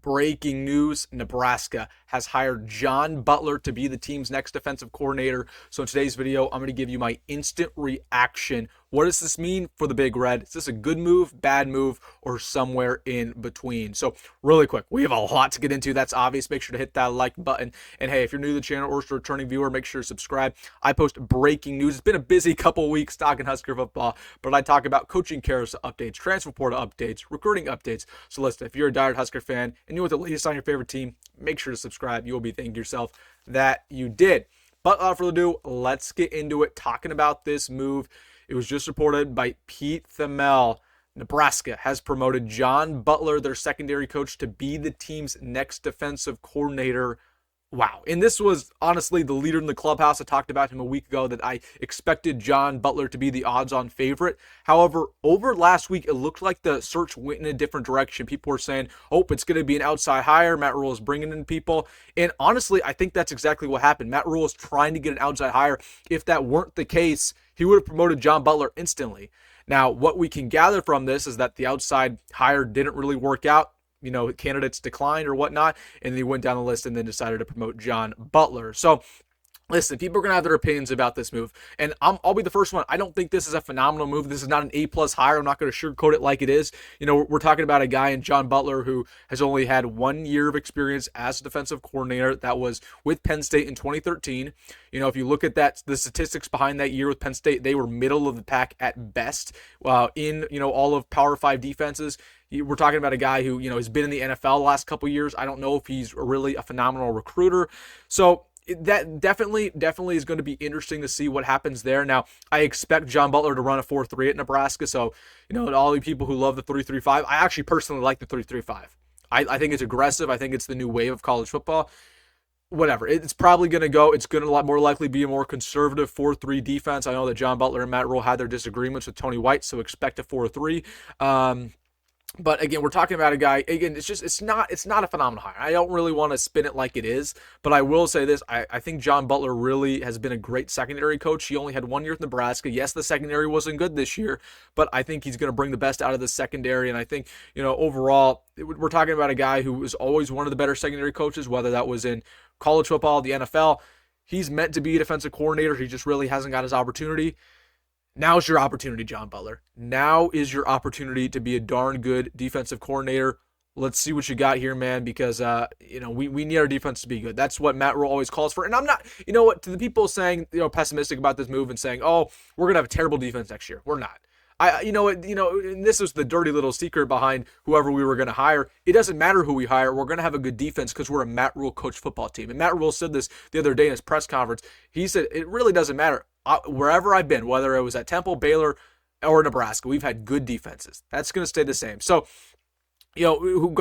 Breaking news, Nebraska has hired John Butler to be the team's next defensive coordinator. So in today's video, I'm going to give you my instant reaction. What does this mean for the Big Red? Is this a good move, bad move, or somewhere in between? So really quick, we have a lot to get into. That's obvious. Make sure to hit that like button. And hey, if you're new to the channel or a returning viewer, make sure to subscribe. I post breaking news. It's been a busy couple of weeks talking Husker football, but I talk about coaching carousel updates, transfer portal updates, recruiting updates. So listen, if you're a diehard Husker fan and you want the latest on your favorite team, make sure to subscribe. You will be thanking yourself that you did. But without further ado, let's get into it. Talking about this move, it was just reported by Pete Thamel. Nebraska has promoted John Butler, their secondary coach, to be the team's next defensive coordinator. Wow. And this was honestly the leader in the clubhouse. I talked about him a week ago that I expected John Butler to be the odds-on favorite. However, over last week, it looked like the search went in a different direction. People were saying, oh, it's going to be an outside hire. Matt Rhule is bringing in people. And honestly, I think that's exactly what happened. Matt Rhule is trying to get an outside hire. If that weren't the case, he would have promoted John Butler instantly. Now, what we can gather from this is that the outside hire didn't really work out. You know, candidates declined or whatnot, and they went down the list and then decided to promote John Butler. So, listen, people are going to have their opinions about this move, and I'll be the first one. I don't think this is a phenomenal move. This is not an A-plus hire. I'm not going to sugarcoat it like it is. You know, we're talking about a guy in John Butler who has only had 1 year of experience as a defensive coordinator. That was with Penn State in 2013. You know, if you look at that, the statistics behind that year with Penn State, they were middle of the pack at best in, you know, all of Power 5 defenses. We're talking about a guy who, you know, has been in the NFL the last couple of years. I don't know if he's really a phenomenal recruiter. So that definitely is going to be interesting to see what happens there. Now, I expect John Butler to run a 4-3 at Nebraska. So, you know, all the people who love the 3-3-5, I actually personally like the 3-3-5. I think it's aggressive. I think it's the new wave of college football. Whatever. It's probably going to go. It's going to a lot more likely be a more conservative 4-3 defense. I know that John Butler and Matt Rhule had their disagreements with Tony White, so expect a 4-3. But again, we're talking about a guy, again, it's not a phenomenal hire. I don't really want to spin it like it is, but I will say this. I think John Butler really has been a great secondary coach. He only had 1 year with Nebraska. Yes, the secondary wasn't good this year, but I think he's going to bring the best out of the secondary. And I think, you know, overall, we're talking about a guy who was always one of the better secondary coaches, whether that was in college football, the NFL. He's meant to be a defensive coordinator. He just really hasn't got his opportunity. Now's your opportunity, John Butler. Now is your opportunity to be a darn good defensive coordinator. Let's see what you got here, man, because, you know, we need our defense to be good. That's what Matt Rhule always calls for. And I'm not, you know what, to the people saying, you know, pessimistic about this move and saying, oh, we're going to have a terrible defense next year. We're not. And this is the dirty little secret behind whoever we were going to hire. It doesn't matter who we hire. We're going to have a good defense because we're a Matt Rhule coach football team. And Matt Rhule said this the other day in his press conference. He said, it really doesn't matter. Wherever I've been, whether it was at Temple, Baylor, or Nebraska, we've had good defenses. That's going to stay the same. So, you know,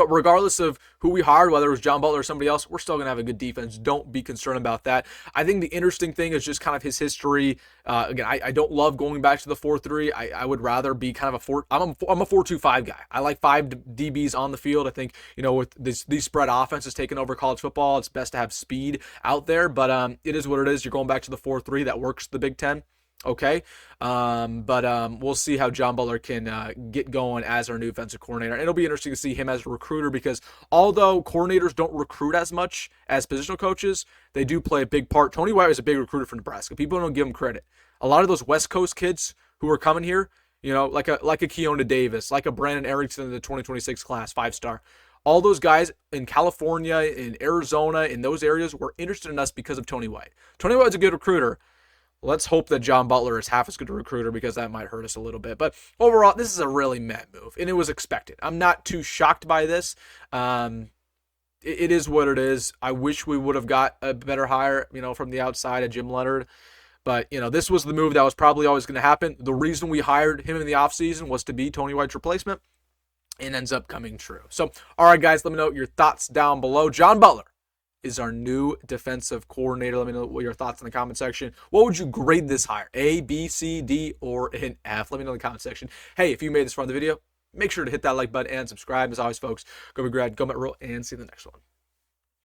regardless of who we hired, whether it was John Butler or somebody else, we're still going to have a good defense. Don't be concerned about that. I think the interesting thing is just kind of his history. Again, I don't love going back to the 4-3. I would rather be kind of I'm a 4-2-5 guy. I like 5 DBs on the field. I think, you know, with these spread offenses taking over college football, it's best to have speed out there. But it is what it is. You're going back to the 4-3. That works the Big Ten. Okay, but we'll see how John Butler can get going as our new defensive coordinator. And it'll be interesting to see him as a recruiter because although coordinators don't recruit as much as positional coaches, they do play a big part. Tony White was a big recruiter for Nebraska. People don't give him credit. A lot of those West Coast kids who are coming here, you know, like a Keona Davis, like a Brandon Erickson in the 2026 class, 5-star. All those guys in California, in Arizona, in those areas were interested in us because of Tony White. Tony White's a good recruiter. Let's hope that John Butler is half as good a recruiter because that might hurt us a little bit. But overall, this is a really meh move, and it was expected. I'm not too shocked by this. It is what it is. I wish we would have got a better hire, you know, from the outside of Jim Leonard. But, you know, this was the move that was probably always going to happen. The reason we hired him in the offseason was to be Tony White's replacement, and ends up coming true. So, all right, guys, let me know your thoughts down below. John Butler is our new defensive coordinator. Let me know what your thoughts in the comment section. What would you grade this hire? A, B, C, D, or an F? Let me know in the comment section. Hey, if you made this far in the video, make sure to hit that like button and subscribe. As always, folks, go Big Red, go Matt Rhule, and see you in the next one.